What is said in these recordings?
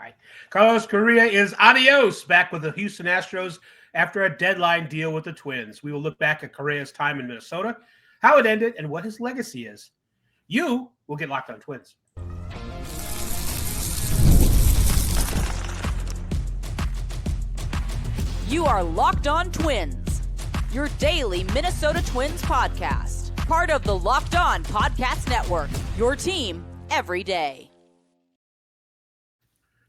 guy. Carlos Correa is adios, back with the Houston Astros after a deadline deal with the Twins. We will look back at Correa's time in Minnesota, how it ended, and what his legacy is. You will get Locked On Twins. You are Locked On Twins, your daily Minnesota Twins podcast. Part of the Locked On Podcast Network, your team every day.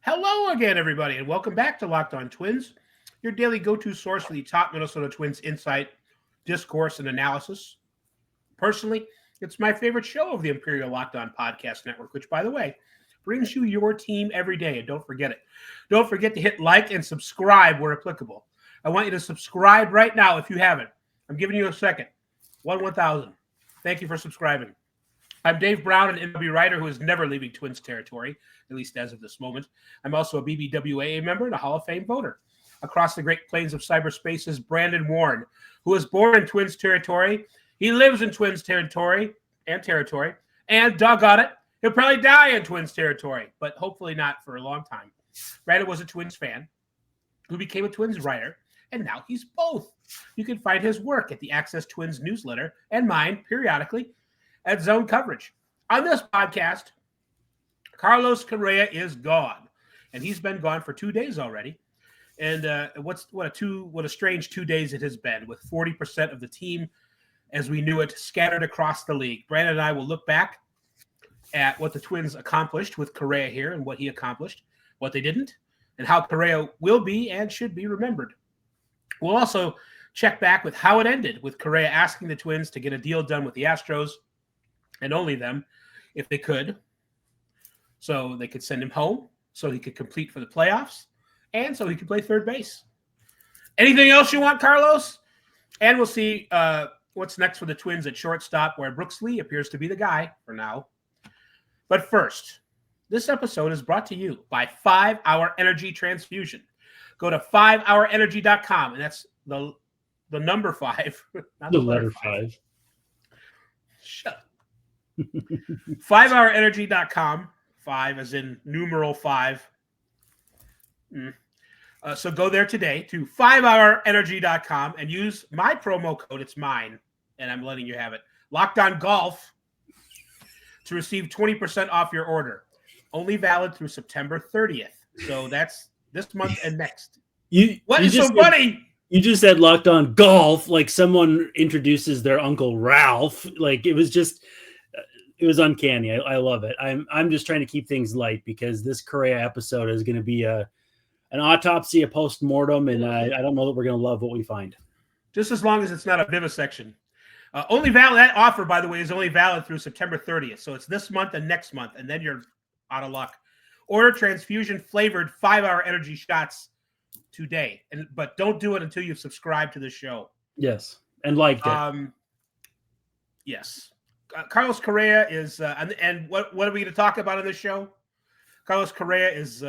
Hello again, everybody, and welcome back to Locked On Twins, your daily go-to source for the top Minnesota Twins insight, discourse, and analysis. Personally, it's my favorite show of the Imperial Locked On Podcast Network, which, by the way, brings you your team every day, and don't forget it. Don't forget to hit like and subscribe where applicable. I want you to subscribe right now if you haven't. I'm giving you a second. 1,000. Thank you for subscribing. I'm Dave Brown, an MLB writer who is never leaving Twins territory, at least as of this moment. I'm also a BBWAA member and a Hall of Fame voter. Across the Great Plains of cyberspace is Brandon Warne, who was born in Twins territory. He lives in Twins territory, and doggone it, he'll probably die in Twins territory, but hopefully not for a long time. Brandon was a Twins fan who became a Twins writer, and now he's both. You can find his work at the Access Twins newsletter and mine periodically at Zone Coverage. On this podcast, Carlos Correa is gone, and he's been gone for 2 days already. And what a strange 2 days it has been, with 40% of the team, as we knew it, scattered across the league. Brandon and I will look back at what the Twins accomplished with Correa here and what he accomplished, what they didn't, and how Correa will be and should be remembered. We'll also check back with how it ended, with Correa asking the Twins to get a deal done with the Astros, and only them, if they could, so they could send him home, so he could complete for the playoffs, and so he could play third base. Anything else you want, Carlos? And we'll see what's next for the Twins at shortstop, where Brooks Lee appears to be the guy for now. But first, this episode is brought to you by 5 Hour Energy Transfusion. Go to 5hourenergy.com, and that's the number 5, not the letter 5. Shut up. 5hourenergy.com, 5 as in numeral 5. So go there today to 5hourenergy.com and use my promo code. It's mine, and I'm letting you have it. Locked On Golf to receive 20% off your order. Only valid through September 30th. So that's this month and next. What is so funny? You just said Locked On Golf like someone introduces their Uncle Ralph. Like it was uncanny. I love it. I'm just trying to keep things light because this Correa episode is going to be an autopsy, a post-mortem, and I don't know that we're going to love what we find. Just as long as it's not a vivisection. Only valid. That offer, by the way, is only valid through September 30th. So it's this month and next month, and then you're out of luck. Order transfusion-flavored 5-hour energy shots today, but don't do it until you've subscribed to the show. Yes, and liked it. Yes. Carlos Correa is, and what are we going to talk about on this show? Carlos Correa is,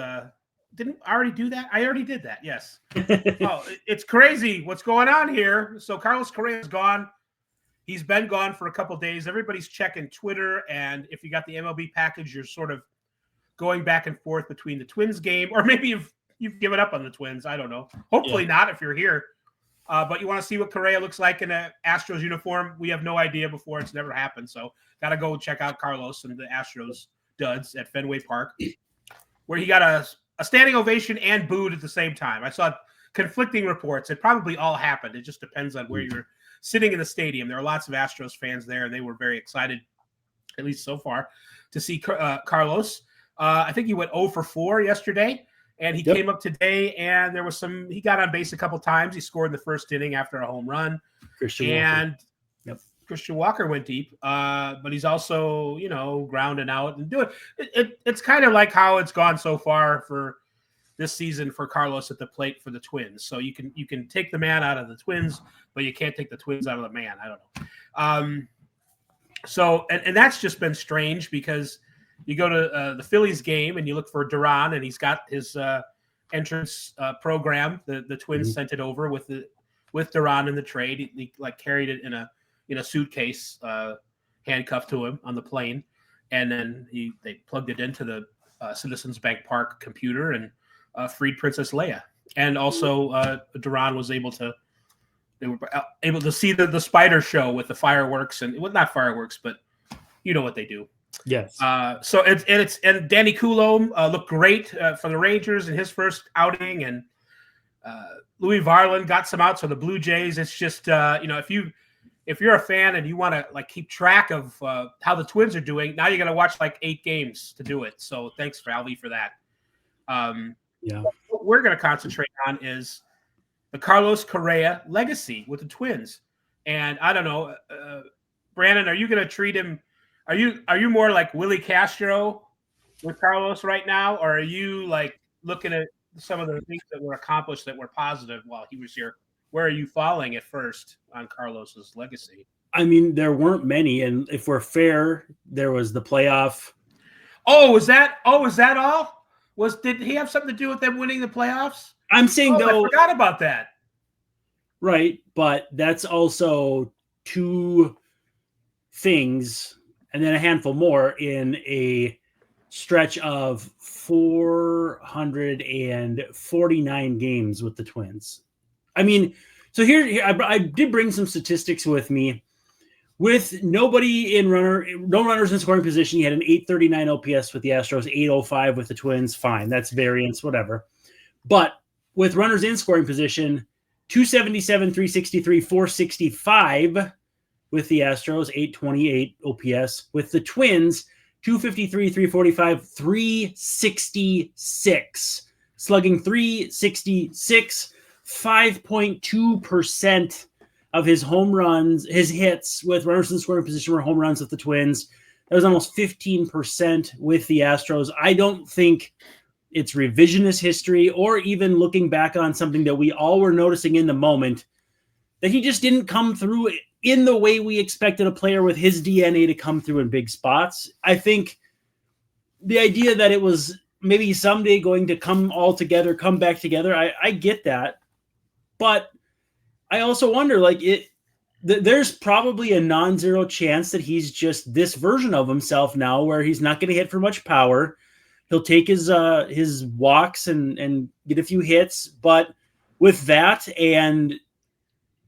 didn't I already do that? I already did that, yes. It's crazy what's going on here. So Carlos Correa is gone. He's been gone for a couple days. Everybody's checking Twitter, and if you got the MLB package, you're sort of going back and forth between the Twins game, or maybe you've given up on the Twins. I don't know. Hopefully not if you're here. But you want to see what Correa looks like in an Astros uniform. We have no idea before. It's never happened. So got to go check out Carlos and the Astros duds at Fenway Park, where he got a standing ovation and booed at the same time. I saw conflicting reports. It probably all happened. It just depends on where you're sitting in the stadium. There are lots of Astros fans there, and they were very excited, at least so far, to see Carlos. I think he went 0 for 4 yesterday. And he came up today, and there was he got on base a couple times. He scored in the first inning after a home run. Christian Walker went deep, but he's also, grounding out and doing it. It's kind of like how it's gone so far for this season for Carlos at the plate for the Twins. So you can take the man out of the Twins, but you can't take the Twins out of the man. I don't know. So that's just been strange because you go to the Phillies game and you look for Duran, and he's got his entrance program. The Twins sent it over with Duran in the trade. He carried it in a suitcase, handcuffed to him on the plane, and then they plugged it into the Citizens Bank Park computer and freed Princess Leia. And also Duran was able to see the spider show with the fireworks and not fireworks, but you know what they do. Yes. So and Danny Coulomb looked great for the Rangers in his first outing, and Louis Varland got some outs for the Blue Jays. It's just if you're a fan and you want to like keep track of how the Twins are doing, now you got to watch like 8 games to do it. So thanks, Valvi, for that. What we're going to concentrate on is the Carlos Correa legacy with the Twins. And I don't know, Brandon, are you going to treat him? Are you more like Willie Castro with Carlos right now, or are you like looking at some of the things that were accomplished that were positive while he was here? Where are you falling at first on Carlos's legacy? I mean, there weren't many, and if we're fair, there was the playoff. Is that all? Did he have something to do with them winning the playoffs? I'm saying though, I forgot about that. Right, but that's also 2 things, and then a handful more in a stretch of 449 games with the Twins. I mean, so here I did bring some statistics with me. With no runners in scoring position, he had an 839 OPS with the Astros, 805 with the Twins. Fine, that's variance, whatever. But with runners in scoring position, 277, 363, 465 with the Astros, 828 OPS. With the Twins, 253, 345, 366. Slugging 366. 5.2% of his home runs, his hits with runners in scoring position were home runs with the Twins. That was almost 15% with the Astros. I don't think it's revisionist history or even looking back on something that we all were noticing in the moment, that he just didn't come through in the way we expected a player with his DNA to come through in big spots. I think the idea that it was maybe someday going to come back together, I get that. But I also wonder, there's probably a non-zero chance that he's just this version of himself now, where he's not going to hit for much power. He'll take his walks and get a few hits, but with that and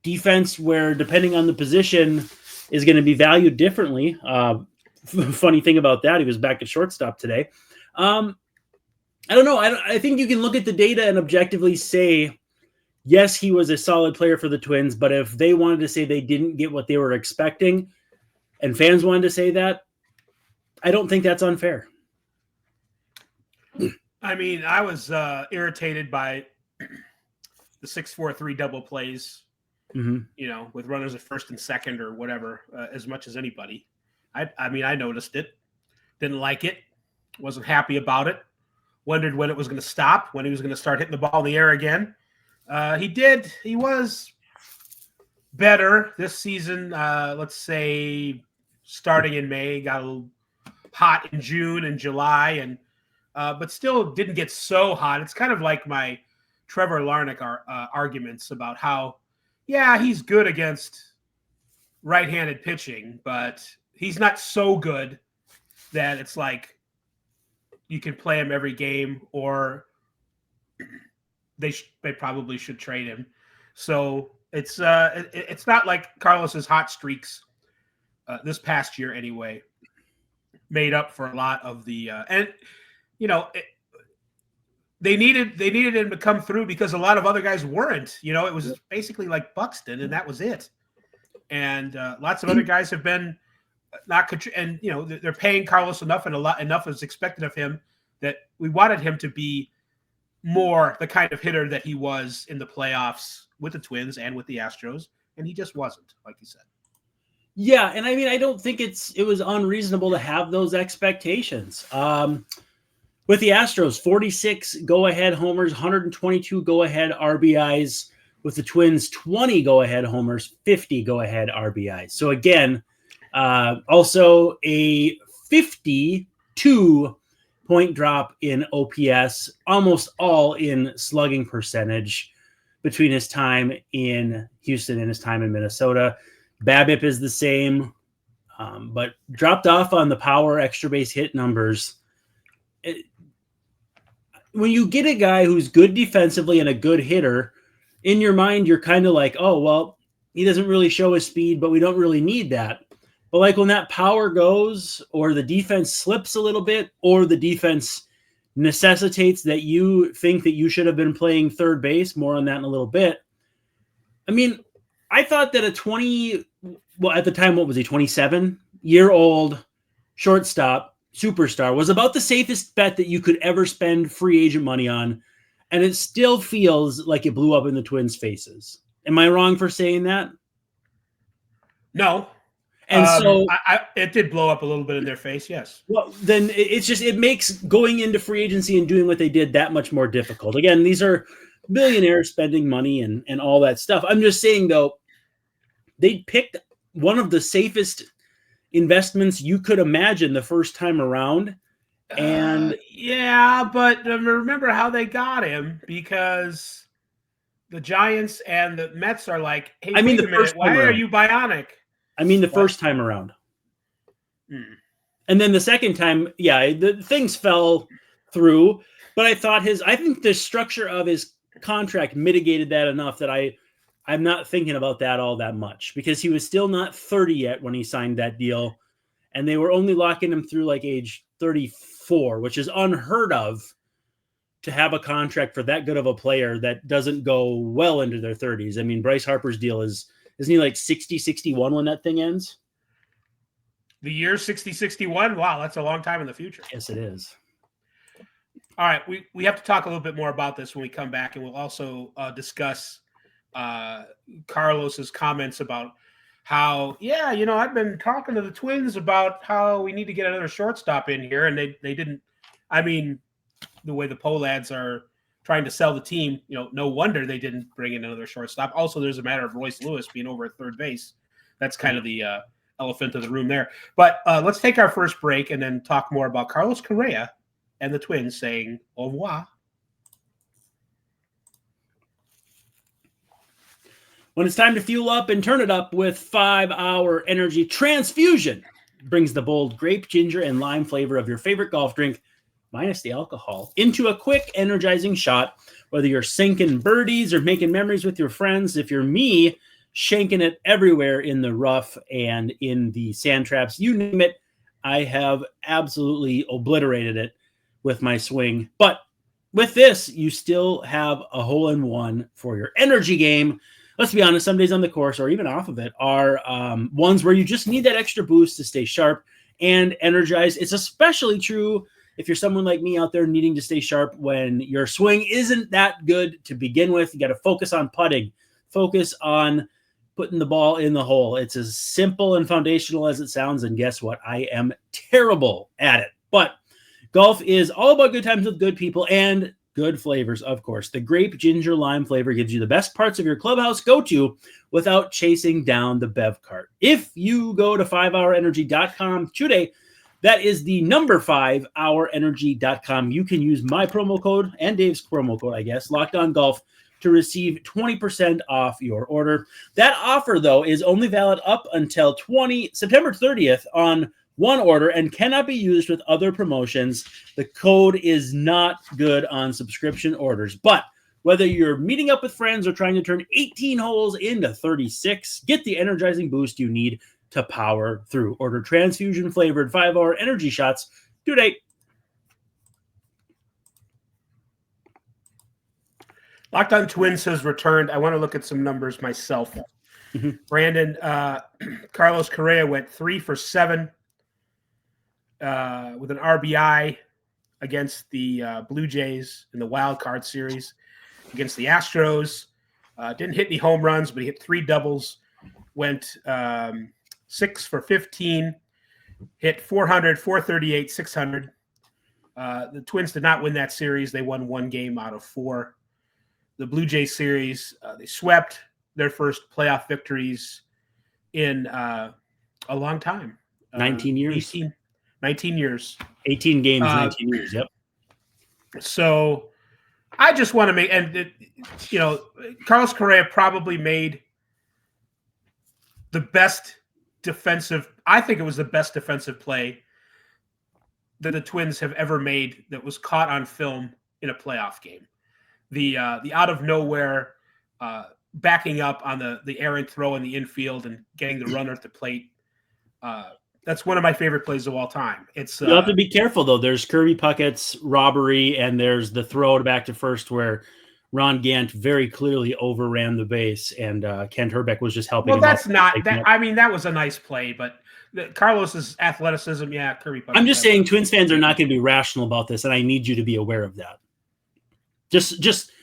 defense, where depending on the position is going to be valued differently. Funny thing about that, he was back at shortstop today. I don't know. I think you can look at the data and objectively say, yes, he was a solid player for the Twins, but if they wanted to say they didn't get what they were expecting and fans wanted to say that, I don't think that's unfair. I mean, I was irritated by the 6-4-3 double plays, with runners at first and second or whatever, as much as anybody. I noticed it, didn't like it, wasn't happy about it, wondered when it was going to stop, when he was going to start hitting the ball in the air again. He was better this season, let's say starting in May, got a little hot in June and July, and but still didn't get so hot. It's kind of like my Trevor Larnach arguments about how, he's good against right-handed pitching, but he's not so good that it's like you can play him every game, or they probably should trade him. So it's not like Carlos's hot streaks this past year anyway made up for a lot of the they needed him to come through because a lot of other guys weren't. It was basically like Buxton, and that was it. And lots of other guys have been not, and they're paying Carlos enough, and enough is expected of him that we wanted him to be more the kind of hitter that he was in the playoffs with the Twins and with the Astros, and he just wasn't, like you said. Yeah, and I mean, I don't think it was unreasonable to have those expectations. With the Astros, 46 go-ahead homers, 122 go-ahead RBIs. With the Twins, 20 go-ahead homers, 50 go-ahead RBIs. So again, also a 52-point drop in OPS, almost all in slugging percentage between his time in Houston and his time in Minnesota. BABIP is the same, but dropped off on the power extra base hit numbers. when you get a guy who's good defensively and a good hitter, in your mind, you're kind of like, oh, well, he doesn't really show his speed, but we don't really need that. But like when that power goes or the defense slips a little bit or the defense necessitates that you think that you should have been playing third base, more on that in a little bit. I mean, I thought that at the time, what was he, 27-year-old shortstop superstar was about the safest bet that you could ever spend free agent money on. And it still feels like it blew up in the Twins' faces. Am I wrong for saying that? No. And so it did blow up a little bit in their face, yes. Well, then it makes going into free agency and doing what they did that much more difficult. Again, these are billionaires spending money and all that stuff. I'm just saying, though, they picked one of the safest investments you could imagine the first time around. And yeah, but remember how they got him, because the Giants and the Mets are like, hey, I mean, wait a minute, why are you bionic? I mean, the first time around. And then the second time, yeah, the things fell through. But I think the structure of his contract mitigated that enough that I'm not thinking about that all that much, because he was still not 30 yet when he signed that deal. And they were only locking him through like age 34, which is unheard of to have a contract for that good of a player that doesn't go well into their 30s. I mean, Bryce Harper's deal isn't he like 60, 61 when that thing ends? The year 60, 61? Wow, that's a long time in the future. Yes, it is. All right, we have to talk a little bit more about this when we come back, and we'll also discuss Carlos's comments about how, I've been talking to the Twins about how we need to get another shortstop in here, and they didn't. I mean, the way the poll ads are trying to sell the team, no wonder they didn't bring in another shortstop. Also, there's a matter of Royce Lewis being over at third base. That's kind of the elephant of the room there. But let's take our first break and then talk more about Carlos Correa and the Twins saying au revoir. When it's time to fuel up and turn it up with 5-Hour Energy Transfusion, brings the bold grape, ginger, and lime flavor of your favorite golf drink, minus the alcohol, into a quick, energizing shot. Whether you're sinking birdies or making memories with your friends, if you're me, shanking it everywhere in the rough and in the sand traps, you name it, I have absolutely obliterated it with my swing. But with this, you still have a hole-in-one for your energy game. Let's be honest, some days on the course or even off of it are ones where you just need that extra boost to stay sharp and energized. It's especially true if you're someone like me out there needing to stay sharp when your swing isn't that good to begin with. You got to focus on putting, focus on putting the ball in the hole. It's as simple and foundational as it sounds. And guess what? I am terrible at it. But golf is all about good times with good people and good flavors, of course. The grape, ginger, lime flavor gives you the best parts of your clubhouse go-to without chasing down the bev cart. If you go to 5hourenergy.com today, that is the number 5hourenergy.com. You can use my promo code and Dave's promo code, I guess, Locked On Golf, to receive 20% off your order. That offer, though, is only valid up until September 30th on one order and cannot be used with other promotions. The code is not good on subscription orders. But whether you're meeting up with friends or trying to turn 18 holes into 36, get the energizing boost you need to power through. Order transfusion-flavored 5-Hour Energy shots today. Locked On Twins has returned. I want to look at some numbers myself. Brandon, Carlos Correa went 3 for 7 with an RBI against the Blue Jays in the wild card series against the Astros. Didn't hit any home runs, but he hit 3 doubles. Went 6 for 15, hit 400, 438, 600. The Twins did not win that series. They won 1 game out of 4. The Blue Jays series, they swept their first playoff victories in a long time. 19 years. 19 years. 18 games, 19 years, yep. So I just want to make, Carlos Correa probably made the best defensive, I think it was the best defensive play that the Twins have ever made that was caught on film in a playoff game. The out of nowhere backing up on the errant throw in the infield and getting the runner at the plate. That's one of my favorite plays of all time. It's you have to be careful though. There's Kirby Puckett's robbery, and there's the throw back to first where Ron Gant very clearly overran the base, and Kent Herbeck was just helping. Well, him that's out. not that. I mean, that was a nice play, but Carlos's athleticism, yeah, Kirby Puckett. I'm just saying, Twins fans are not going to be rational about this, and I need you to be aware of that.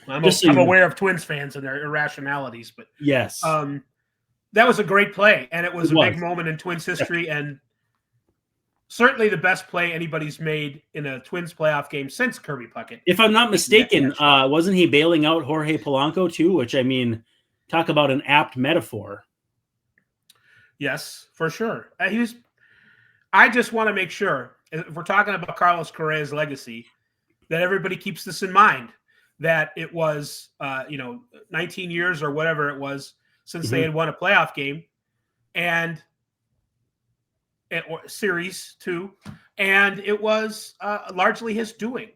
I'm aware of Twins fans and their irrationalities, but yes, that was a great play, and it was a big moment in Twins history, and certainly the best play anybody's made in a Twins playoff game since Kirby Puckett. If I'm not mistaken, wasn't he bailing out Jorge Polanco too? Which, I mean, talk about an apt metaphor. Yes, for sure. I just want to make sure, if we're talking about Carlos Correa's legacy, that everybody keeps this in mind, that it was 19 years or whatever it was since they had won a playoff game, and series too, and it was largely his doing.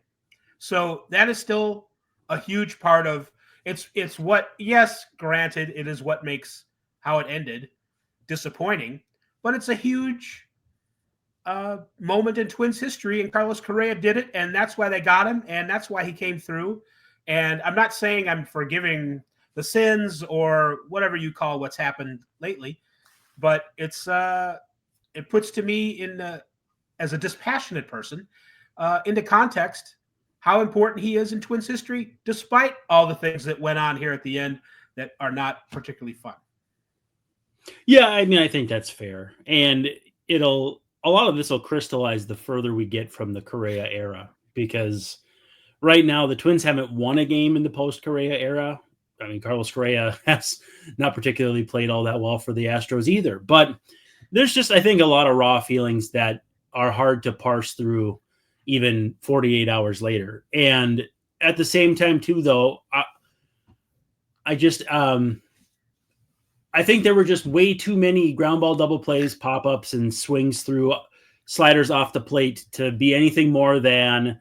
So that is still a huge part of it's what, yes, granted, it is what makes how it ended disappointing, but it's a huge moment in Twins history, and Carlos Correa did it, and that's why they got him, and that's why he came through. And I'm not saying I'm forgiving the sins or whatever you call what's happened lately, but it's it puts to me as a dispassionate person into context how important he is in Twins history, despite all the things that went on here at the end that are not particularly fun. Yeah, I mean, I think that's fair, and a lot of this will crystallize the further we get from the Correa era, because right now the Twins haven't won a game in the post-Correa era. I mean, Carlos Correa has not particularly played all that well for the Astros either, but there's just, I think, a lot of raw feelings that are hard to parse through even 48 hours later. And at the same time too, though, I think there were just way too many ground ball double plays, pop-ups, and swings through sliders off the plate to be anything more than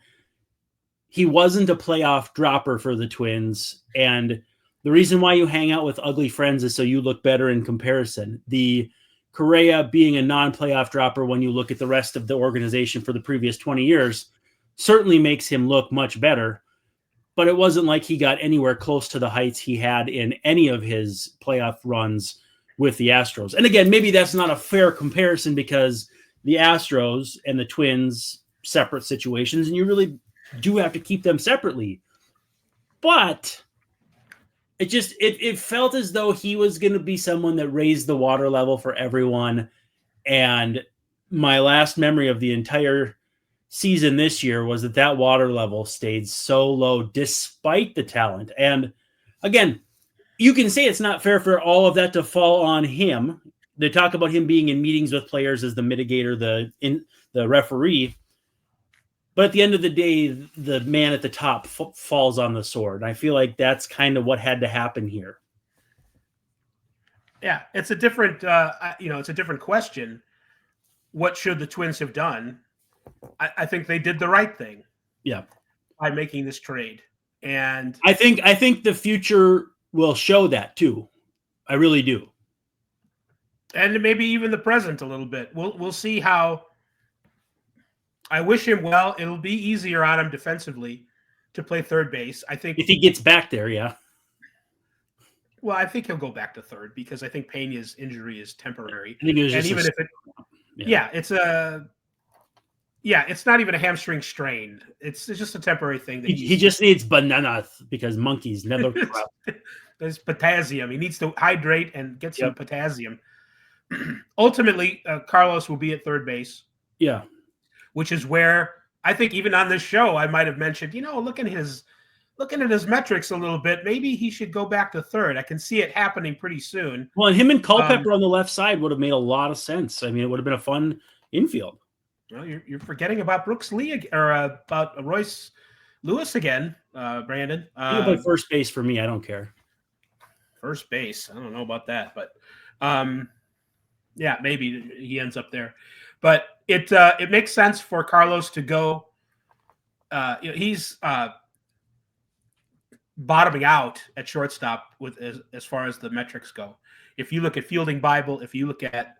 he wasn't a playoff dropper for the Twins. And the reason why you hang out with ugly friends is so you look better in comparison. The Correa being a non-playoff dropper, when you look at the rest of the organization for the previous 20 years, certainly makes him look much better. But it wasn't like he got anywhere close to the heights he had in any of his playoff runs with the Astros. And again, maybe that's not a fair comparison because the Astros and the Twins, separate situations, and you really do have to keep them separately. But it felt as though he was going to be someone that raised the water level for everyone. And my last memory of the entire season this year was that water level stayed so low despite the talent. And again, you can say it's not fair for all of that to fall on him. They talk about him being in meetings with players as the mitigator, the referee. But at the end of the day, the man at the top falls on the sword. And I feel like that's kind of what had to happen here. Yeah, it's a different, it's a different question. What should the Twins have done? I think they did the right thing. Yeah, by making this trade, and I think the future will show that too. I really do, and maybe even the present a little bit. We'll see how. I wish him well. It'll be easier on him defensively to play third base. I think if he gets back there, yeah. Well, I think he'll go back to third because I think Pena's injury is temporary. I think it was and just even if it, it's not even a hamstring strain. It's just a temporary thing. That he just needs bananas because monkeys never. There's potassium. He needs to hydrate and get some potassium. Ultimately, Carlos will be at third base. Yeah. Which is where I think even on this show, I might have mentioned, looking at his metrics a little bit, maybe he should go back to third. I can see it happening pretty soon. Well, and him and Culpepper on the left side would have made a lot of sense. I mean, it would have been a fun infield. Well, you're forgetting about Brooks Lee or about Royce Lewis again, Brandon. Play first base for me. I don't care. First base. I don't know about that, but maybe he ends up there. But it makes sense for Carlos to go. He's bottoming out at shortstop with as far as the metrics go. If you look at Fielding Bible, if you look at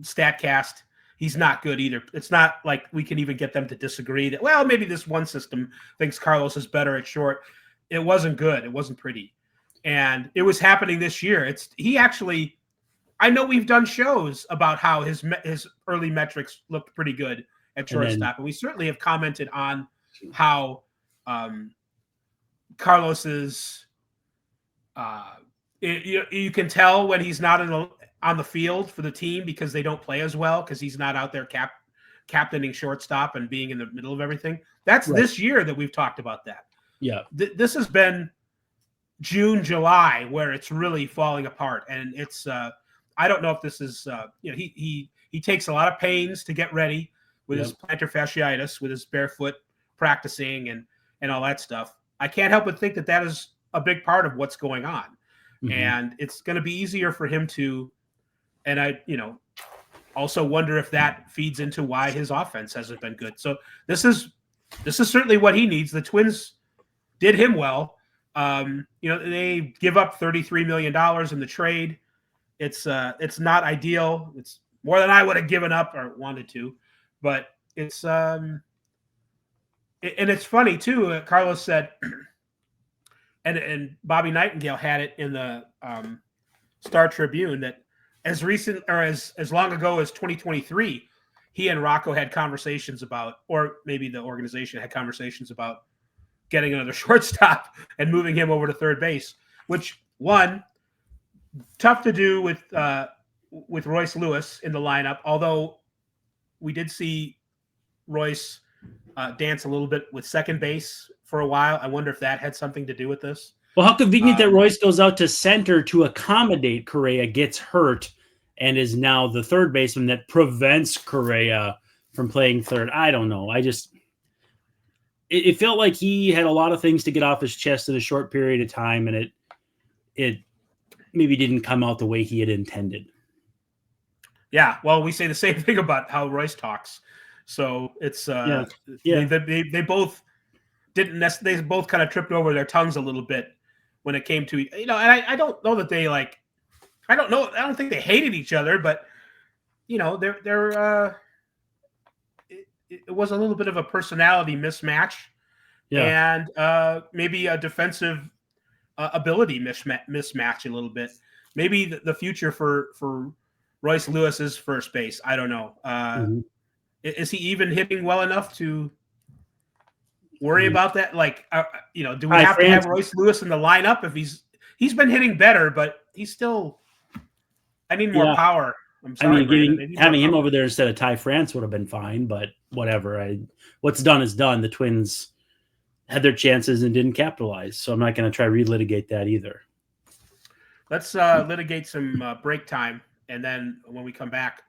StatCast, he's not good either. It's not like we can even get them to disagree that, well, maybe this one system thinks Carlos is better at short. It wasn't good. It wasn't pretty. And it was happening this year. I know we've done shows about how his early metrics looked pretty good at shortstop. And we certainly have commented on how Carlos's you can tell when he's not on the field for the team because they don't play as well because he's not out there captaining shortstop and being in the middle of everything. That's right. This year that we've talked about that. Yeah. This has been June, July where it's really falling apart. And it's I don't know if this is he takes a lot of pains to get ready with his plantar fasciitis, with his barefoot practicing and all that stuff. I can't help but think that is a big part of what's going on. Mm-hmm. And it's going to be easier for him to, and I, also wonder if that feeds into why his offense hasn't been good. So this is certainly what he needs. The Twins did him well. They give up $33 million in the trade. It's not ideal. It's more than I would have given up or wanted to, but it's and it's funny too. Carlos said, and Bobby Nightingale had it in the Star Tribune that as recent or as long ago as 2023, he and Rocco had conversations about, or maybe the organization had conversations about getting another shortstop and moving him over to third base, which tough to do with Royce Lewis in the lineup, although we did see Royce dance a little bit with second base for a while. I wonder if that had something to do with this. Well, how convenient that Royce goes out to center to accommodate Correa, gets hurt, and is now the third baseman that prevents Correa from playing third. I don't know. It felt like he had a lot of things to get off his chest in a short period of time, and it maybe didn't come out the way he had intended. Yeah, well, we say the same thing about how Royce talks. So it's they both didn't. They both kind of tripped over their tongues a little bit when it came to And I don't know that they like. I don't know. I don't think they hated each other, but they're. It was a little bit of a personality mismatch, and maybe a defensive ability mismatch a little bit. Maybe the future for Royce Lewis is first base. I don't know. Is he even hitting well enough to worry about that? Like, do we have to have Royce Lewis in the lineup if he's been hitting better, but he's still. I need more power. I'm sorry, having him over there instead of Ty France would have been fine, but whatever. What's done is done. The Twins had their chances and didn't capitalize, so I'm not going to try to relitigate that either. Let's litigate some break time, and then when we come back,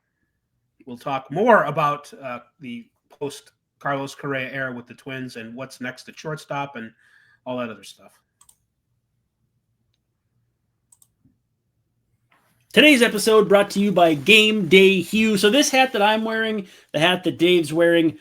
we'll talk more about the post Carlos Correa era with the Twins and what's next at shortstop and all that other stuff. Today's episode brought to you by Game Day Hue. So this hat that I'm wearing, the hat that Dave's wearing,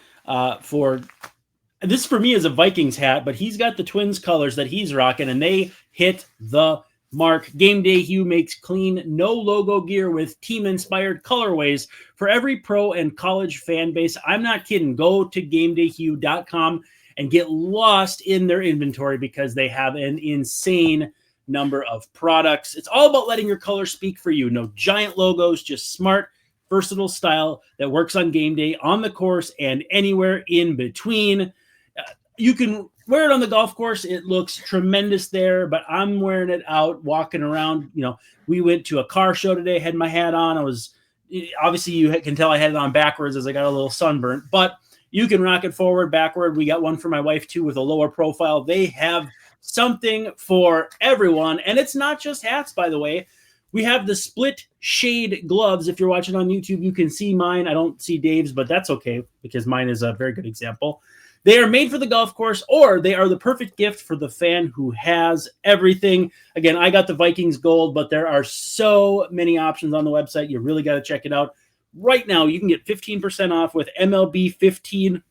this for me is a Vikings hat, but he's got the Twins colors that he's rocking, and they hit the mark. Game Day Hue makes clean, no logo gear with team-inspired colorways for every pro and college fan base. I'm not kidding. Go to GameDayHue.com and get lost in their inventory because they have an insane number of products. It's all about letting your colors speak for you. No giant logos, just smart, versatile style that works on game day, on the course, and anywhere in between. You can wear it on the golf course. It looks tremendous there, but I'm wearing it out, walking around. We went to a car show today, had my hat on. Obviously you can tell I had it on backwards as I got a little sunburnt, but you can rock it forward, backward. We got one for my wife too with a lower profile. They have something for everyone. And it's not just hats, by the way. We have the split shade gloves. If you're watching on YouTube, you can see mine. I don't see Dave's, but that's okay because mine is a very good example. They are made for the golf course, or they are the perfect gift for the fan who has everything. Again, I got the Vikings gold, but there are so many options on the website. You really got to check it out. Right now, you can get 15% off with MLB 15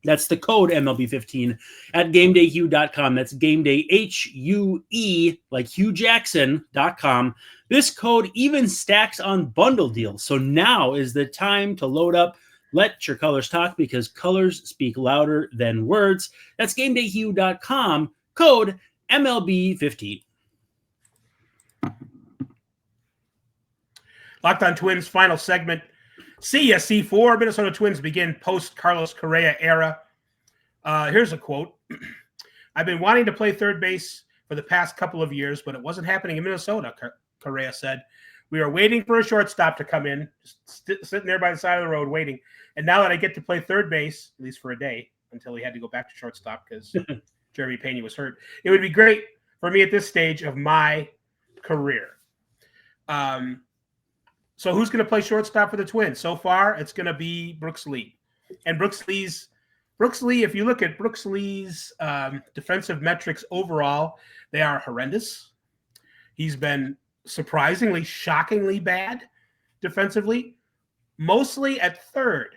That's the code MLB15 at GameDayHue.com. That's GameDay, HUE, like HughJackson.com. This code even stacks on bundle deals. So now is the time to load up. Let your colors talk, because colors speak louder than words. That's GameDayHue.com, code MLB15. Locked on Twins, final segment. See ya, C4. Minnesota Twins begin post-Carlos Correa era. Here's a quote. I've been wanting to play third base for the past couple of years, but it wasn't happening in Minnesota, Correa said. We are waiting for a shortstop to come in, just sitting there by the side of the road waiting. And now that I get to play third base, at least for a day, until he had to go back to shortstop because Jeremy Pena was hurt, it would be great for me at this stage of my career. So who's going to play shortstop for the Twins? So far, it's going to be Brooks Lee. And Brooks Lee, if you look at Brooks Lee's defensive metrics overall, they are horrendous. He's been surprisingly, shockingly bad defensively, mostly at third.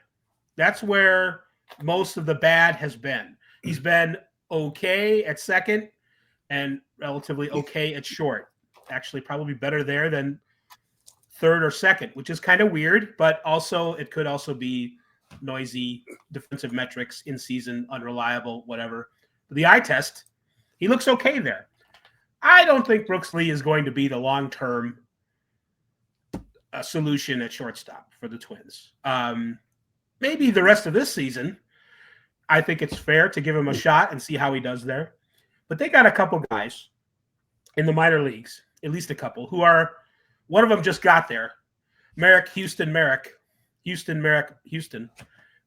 That's where most of the bad has been. He's been okay at second and relatively okay at short. Actually, probably better there than third or second, which is kind of weird, but also it could also be noisy defensive metrics in season, unreliable, whatever. The eye test, he looks okay there. I don't think Brooks Lee is going to be the long-term solution at shortstop for the Twins. Maybe the rest of this season, I think it's fair to give him a shot and see how he does there. But they got a couple guys in the minor leagues, at least a couple, who are, one of them just got there. Houston,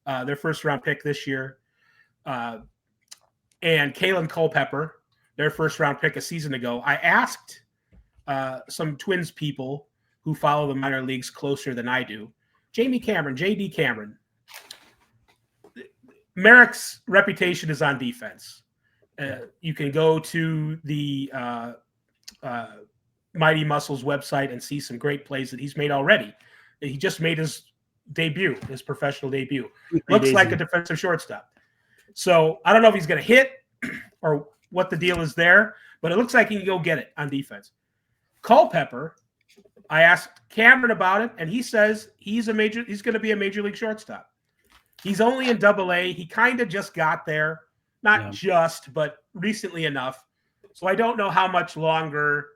their first-round pick this year. And Kalen Culpepper, their first-round pick a season ago. I asked some Twins people who follow the minor leagues closer than I do, J.D. Cameron. Merrick's reputation is on defense. You can go to the Mighty Muscles website and see some great plays that he's made already. He just made his professional debut. Looks like a defensive shortstop. So I don't know if he's going to hit or what the deal is there, but it looks like he can go get it on defense. Culpepper, I asked Cameron about it, and he says he's going to be a major league shortstop. He's only in Double-A. He kind of just got there, but recently enough. So I don't know how much longer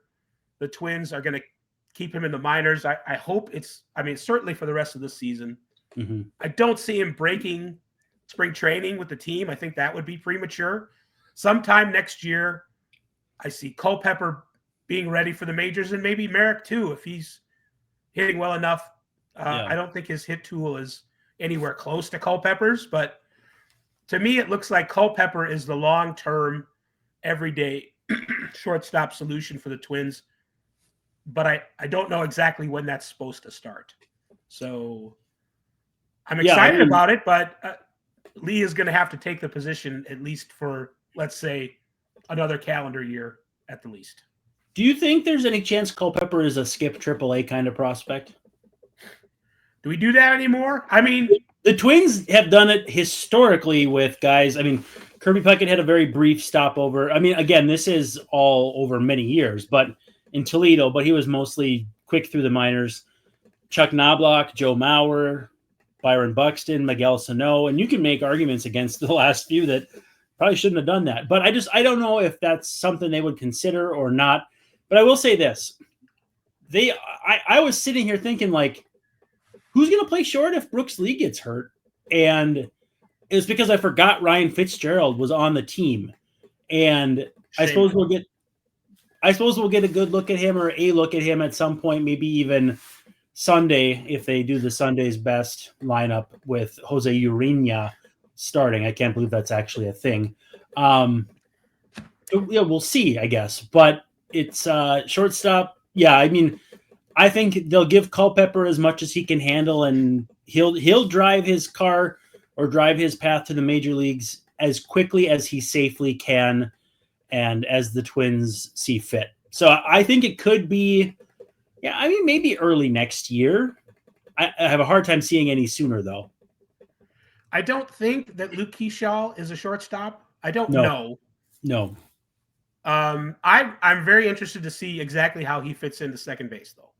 the Twins are going to keep him in the minors. I hope certainly for the rest of the season. Mm-hmm. I don't see him breaking spring training with the team. I think that would be premature. Sometime next year, I see Culpepper being ready for the majors, and maybe Merrick too, if he's hitting well enough. I don't think his hit tool is anywhere close to Culpepper's, but to me, it looks like Culpepper is the long-term, everyday shortstop solution for the Twins. But I don't know exactly when that's supposed to start. So I'm excited about it, but Lee is going to have to take the position at least for, let's say, another calendar year at the least. Do you think there's any chance Culpepper is a skip AAA kind of prospect? Do we do that anymore? I mean, the Twins have done it historically with guys. I mean, Kirby Puckett had a very brief stopover. I mean, again, this is all over many years, but in Toledo, but he was mostly quick through the minors. Chuck Knobloch, Joe Mauer, Byron Buxton, Miguel Sano, and you can make arguments against the last few that probably shouldn't have done that. But I don't know if that's something they would consider or not. But I will say this. I was sitting here thinking, like, who's going to play short if Brooks Lee gets hurt? And it's because I forgot Ryan Fitzgerald was on the team. And I suppose we'll get a good look at him or a look at him at some point, maybe even Sunday, if they do the Sunday's best lineup with Jose Urena starting. I can't believe that's actually a thing. We'll see, I guess. But it's shortstop. Yeah, I mean, I think they'll give Culpepper as much as he can handle, and he'll drive his car or drive his path to the major leagues as quickly as he safely can and as the Twins see fit. So I think it could be, maybe early next year. I have a hard time seeing any sooner, though. I don't think that Luke Keyshaw is a shortstop. I don't No. know. No. I'm very interested to see exactly how he fits into second base, though.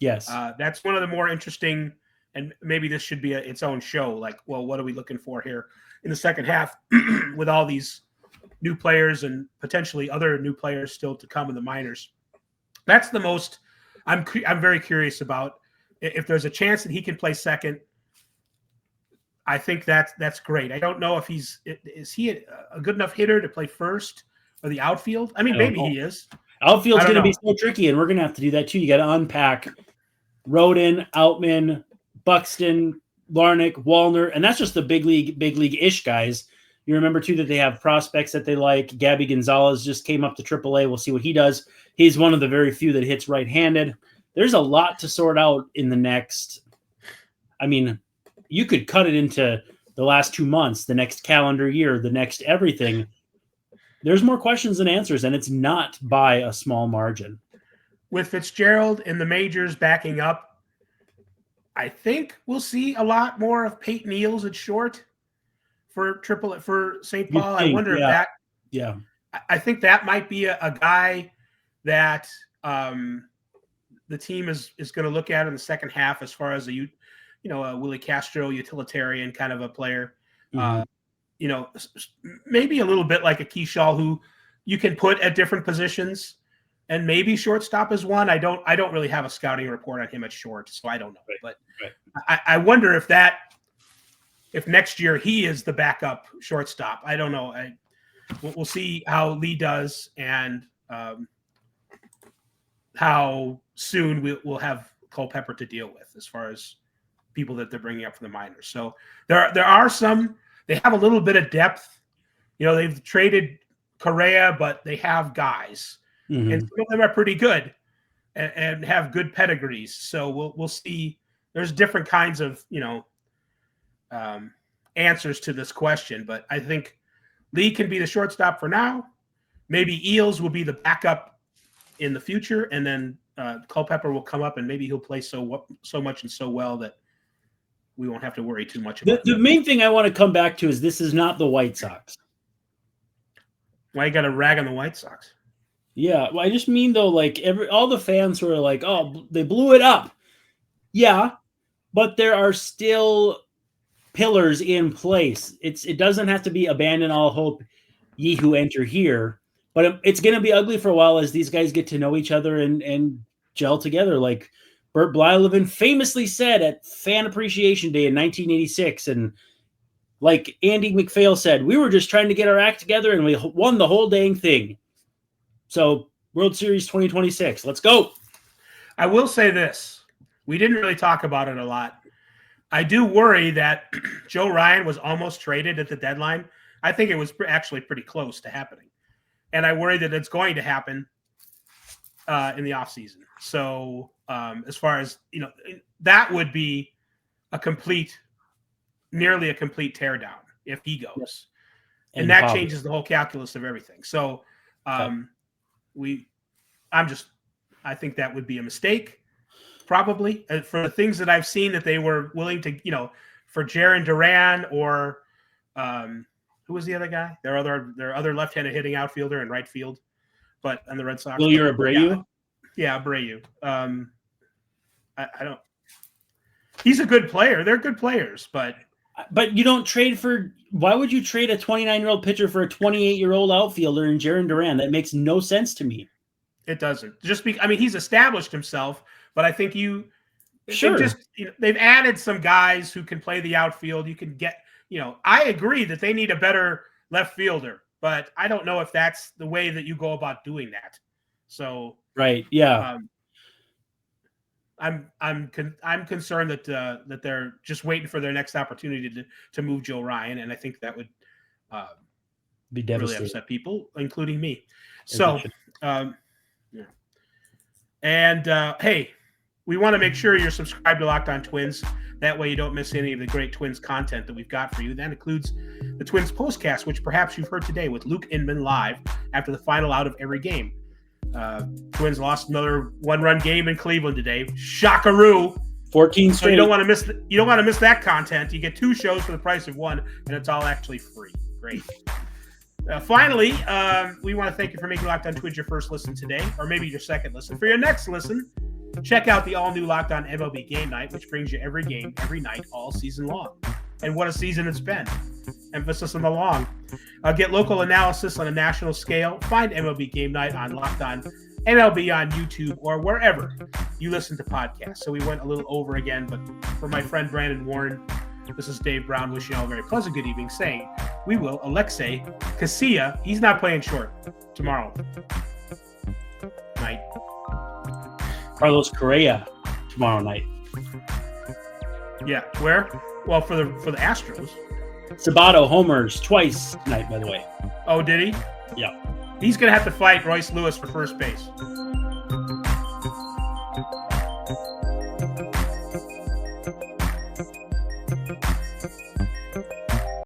Yes. That's one of the more interesting, and maybe this should be its own show. Like, well, what are we looking for here in the second half with all these new players and potentially other new players still to come in the minors? That's the most I'm very curious about. If there's a chance that he can play second, I think that's great. I don't know if is he a good enough hitter to play first or the outfield? I mean, maybe he is. Outfield's going to be so tricky, and we're going to have to do that too. You got to unpack Roden, Outman, Buxton, Larnick, Wallner, and that's just the big league-ish guys. You remember too that they have prospects that they like. Gabby Gonzalez just came up to AAA. We'll see what he does. He's one of the very few that hits right-handed. There's a lot to sort out in the next. I mean, you could cut it into the last 2 months, the next calendar year, the next everything. There's more questions than answers, and it's not by a small margin. With Fitzgerald in the majors backing up, I think we'll see a lot more of Peyton Eales at short for St. Paul. I wonder if that. Yeah, I think that might be a guy that the team is going to look at in the second half as far as a Willie Castro utilitarian kind of a player. Mm-hmm. Maybe a little bit like a Keyshaw who you can put at different positions, and maybe shortstop is one. I don't really have a scouting report on him at short, so I don't know. Right. But I wonder if next year he is the backup shortstop. I don't know. We'll see how Lee does and how soon we'll have Culpepper to deal with as far as people that they're bringing up from the minors. So there are some. They have a little bit of depth. They've traded Correa, but they have guys, and some of them are pretty good and have good pedigrees. So we'll see. There's different kinds of answers to this question, but I think Lee can be the shortstop for now. Maybe Eales will be the backup in the future, and then Culpepper will come up, and maybe he'll play so much and so well that we won't have to worry too much about the main thing I want to come back to is this is not the White Sox. Why you got to rag on the White Sox? Yeah, well, I just mean though, like all the fans who are like, "Oh, they blew it up." Yeah, but there are still pillars in place. It doesn't have to be abandon all hope, ye who enter here. But it's going to be ugly for a while as these guys get to know each other and gel together. Like Bert Blyleven famously said at Fan Appreciation Day in 1986, and like Andy McPhail said, we were just trying to get our act together, and we won the whole dang thing. So World Series 2026, let's go. I will say this. We didn't really talk about it a lot. I do worry that Joe Ryan was almost traded at the deadline. I think it was actually pretty close to happening. And I worry that it's going to happen in the offseason. So as far as, that would be nearly a complete teardown if he goes. Yes. And that changes the whole calculus of everything. So I think that would be a mistake, probably. For the things that I've seen that they were willing to, for Jarren Duran or who was the other guguy? Their other left-handed hitting outfielder in right field, but on the Red Sox. Wilyer Abreu? Yeah, Abreu. I don't. He's a good player. They're good players, but you don't trade for. Why would you trade a 29-year-old pitcher for a 28-year-old outfielder in Jarren Duran? That makes no sense to me. It doesn't. He's established himself, but I think they've added some guys who can play the outfield. You can get. I agree that they need a better left fielder, but I don't know if that's the way that you go about doing that. So right, yeah. I'm concerned that they're just waiting for their next opportunity to move Joe Ryan, and I think that would be devastating. Really upset people, including me. So, yeah. And hey, we want to make sure you're subscribed to Locked On Twins. That way you don't miss any of the great Twins content that we've got for you. That includes the Twins postcast, which perhaps you've heard today with Luke Inman live after the final out of every game. Twins lost another one-run game in Cleveland today. Shockaroo. 14 So straight. you don't want to miss that content. You get 2 shows for the price of 1, and it's all actually free. Great. Finally, we want to thank you for making Locked On Twins your first listen today, or maybe your second listen. For your next listen, check out the all-new Locked On MLB Game Night, which brings you every game, every night, all season long. And what a season it's been. Emphasis on the long. Get local analysis on a national scale. Find MLB Game Night on Locked On MLB on YouTube or wherever you listen to podcasts. So we went a little over again, but for my friend Brandon Warne, this is Dave Brown wishing you all a very pleasant good evening, saying we will Alexei Casilla. He's not playing short tomorrow night. Carlos Correa tomorrow night. Yeah, where? Well, for the Astros. Sabato homers twice tonight, by the way. Oh, did he? Yeah. He's going to have to fight Royce Lewis for first base.